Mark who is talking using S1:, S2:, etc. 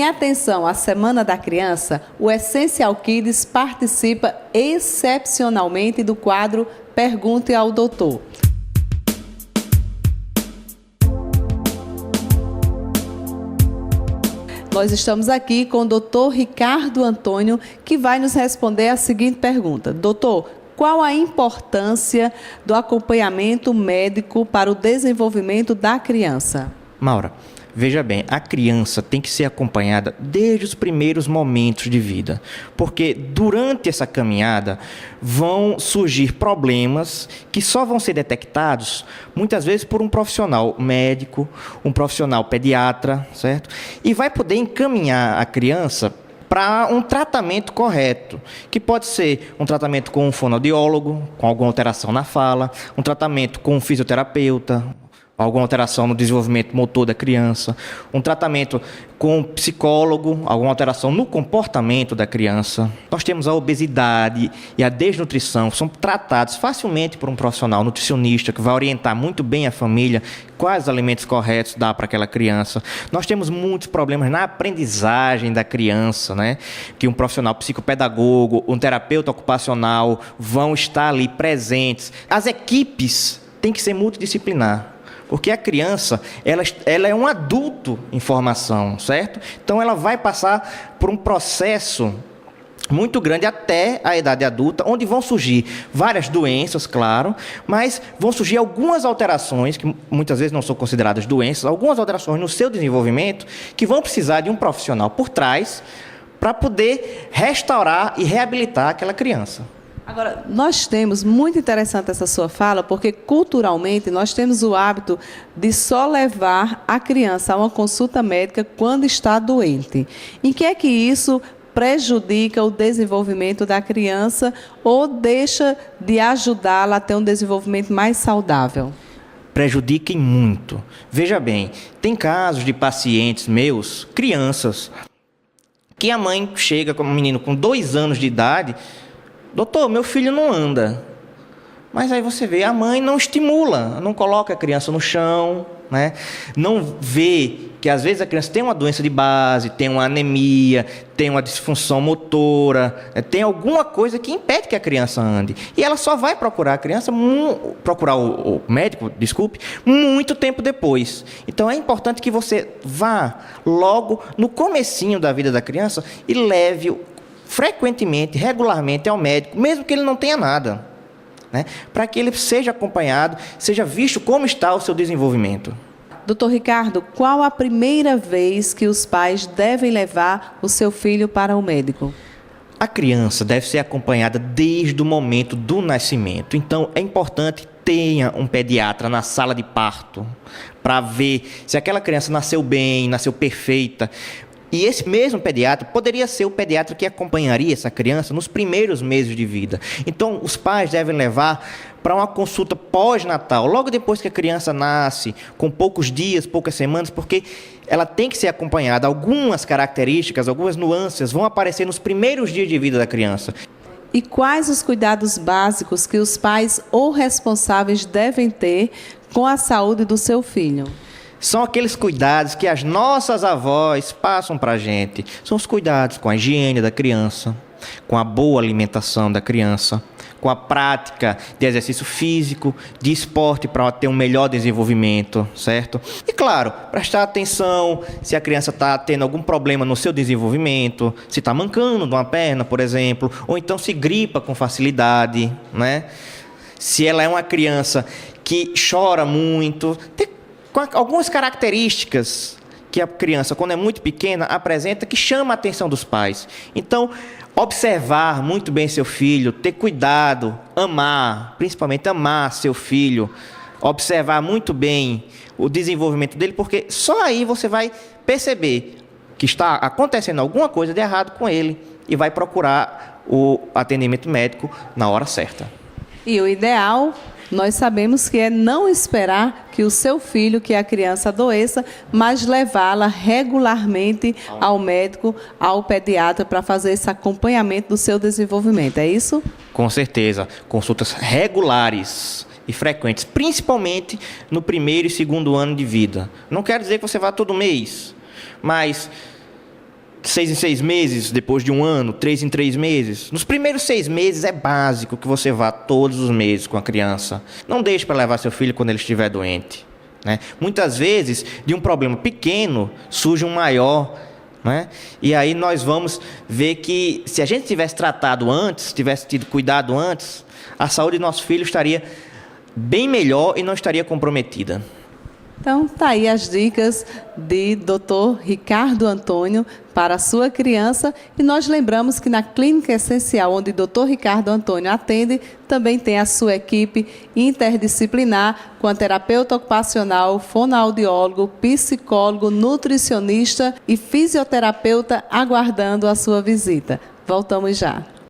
S1: Em atenção à Semana da Criança, o Essencial Kids participa excepcionalmente do quadro Pergunte ao Doutor. Nós estamos aqui com o Dr. Ricardo Antônio, que vai nos responder a seguinte pergunta. Doutor, qual a importância do acompanhamento médico para o desenvolvimento da criança?
S2: Maura, veja bem, a criança tem que ser acompanhada desde os primeiros momentos de vida, porque durante essa caminhada vão surgir problemas que só vão ser detectados muitas vezes por um profissional médico, um profissional pediatra, certo? E vai poder encaminhar a criança para um tratamento correto, que pode ser um tratamento com um fonoaudiólogo, com alguma alteração na fala, um tratamento com um fisioterapeuta, alguma alteração no desenvolvimento motor da criança, um tratamento com um psicólogo, alguma alteração no comportamento da criança. Nós temos a obesidade e a desnutrição, que são tratados facilmente por um profissional nutricionista, que vai orientar muito bem a família quais alimentos corretos dá para aquela criança. Nós temos muitos problemas na aprendizagem da criança, né? Que um profissional psicopedagogo, um terapeuta ocupacional vão estar ali presentes. As equipes têm que ser multidisciplinar. Porque a criança, ela é um adulto em formação, certo? Então, ela vai passar por um processo muito grande até a idade adulta, onde vão surgir várias doenças, claro, mas vão surgir algumas alterações, que muitas vezes não são consideradas doenças, algumas alterações no seu desenvolvimento, que vão precisar de um profissional por trás para poder restaurar e reabilitar aquela criança.
S1: Agora, nós temos, muito interessante essa sua fala, porque culturalmente nós temos o hábito de só levar a criança a uma consulta médica quando está doente. Em que é que isso prejudica o desenvolvimento da criança ou deixa de ajudá-la a ter um desenvolvimento mais saudável?
S2: Prejudiquem muito. Veja bem, tem casos de pacientes meus, crianças, que a mãe chega com um menino com 2 anos de idade: doutor, meu filho não anda. Mas aí você vê, a mãe não estimula, não coloca a criança no chão, né? Não vê que às vezes a criança tem uma doença de base, tem uma anemia, tem uma disfunção motora, tem alguma coisa que impede que a criança ande. E ela só vai procurar o médico, muito tempo depois. Então é importante que você vá logo no comecinho da vida da criança e leve frequentemente, regularmente ao médico, mesmo que ele não tenha nada, né? Para que ele seja acompanhado, seja visto como está o seu desenvolvimento.
S1: Doutor Ricardo, qual a primeira vez que os pais devem levar o seu filho para o médico?
S2: A criança deve ser acompanhada desde o momento do nascimento. Então, é importante que tenha um pediatra na sala de parto para ver se aquela criança nasceu bem, nasceu perfeita. E esse mesmo pediatra poderia ser o pediatra que acompanharia essa criança nos primeiros meses de vida. Então, os pais devem levar para uma consulta pós-natal, logo depois que a criança nasce, com poucos dias, poucas semanas, porque ela tem que ser acompanhada. Algumas características, algumas nuances vão aparecer nos primeiros dias de vida da criança.
S1: E quais os cuidados básicos que os pais ou responsáveis devem ter com a saúde do seu filho?
S2: São aqueles cuidados que as nossas avós passam para a gente. São os cuidados com a higiene da criança, com a boa alimentação da criança, com a prática de exercício físico, de esporte para ter um melhor desenvolvimento, certo? E, claro, prestar atenção se a criança está tendo algum problema no seu desenvolvimento, se está mancando de uma perna, por exemplo, ou então se gripa com facilidade, né? Se ela é uma criança que chora muito, com algumas características que a criança, quando é muito pequena, apresenta, que chama a atenção dos pais. Então, observar muito bem seu filho, ter cuidado, amar, principalmente amar seu filho, observar muito bem o desenvolvimento dele, porque só aí você vai perceber que está acontecendo alguma coisa de errado com ele e vai procurar o atendimento médico na hora certa.
S1: E o ideal, nós sabemos que é não esperar que o seu filho, que a criança adoeça, mas levá-la regularmente ao médico, ao pediatra, para fazer esse acompanhamento do seu desenvolvimento. É isso?
S2: Com certeza. Consultas regulares e frequentes, principalmente no 1º e 2º ano de vida. Não quero dizer que você vá todo mês, mas 6 em 6 meses, depois de 1 ano, 3 em 3 meses. Nos primeiros 6 meses é básico que você vá todos os meses com a criança. Não deixe para levar seu filho quando ele estiver doente, né? Muitas vezes, de um problema pequeno, surge um maior, né? E aí nós vamos ver que se a gente tivesse tratado antes, tivesse tido cuidado antes, a saúde do nosso filho estaria bem melhor e não estaria comprometida.
S1: Então, tá aí as dicas de Dr. Ricardo Antônio para a sua criança. E nós lembramos que na Clínica Essencial, onde Dr. Ricardo Antônio atende, também tem a sua equipe interdisciplinar com a terapeuta ocupacional, fonoaudiólogo, psicólogo, nutricionista e fisioterapeuta aguardando a sua visita. Voltamos já.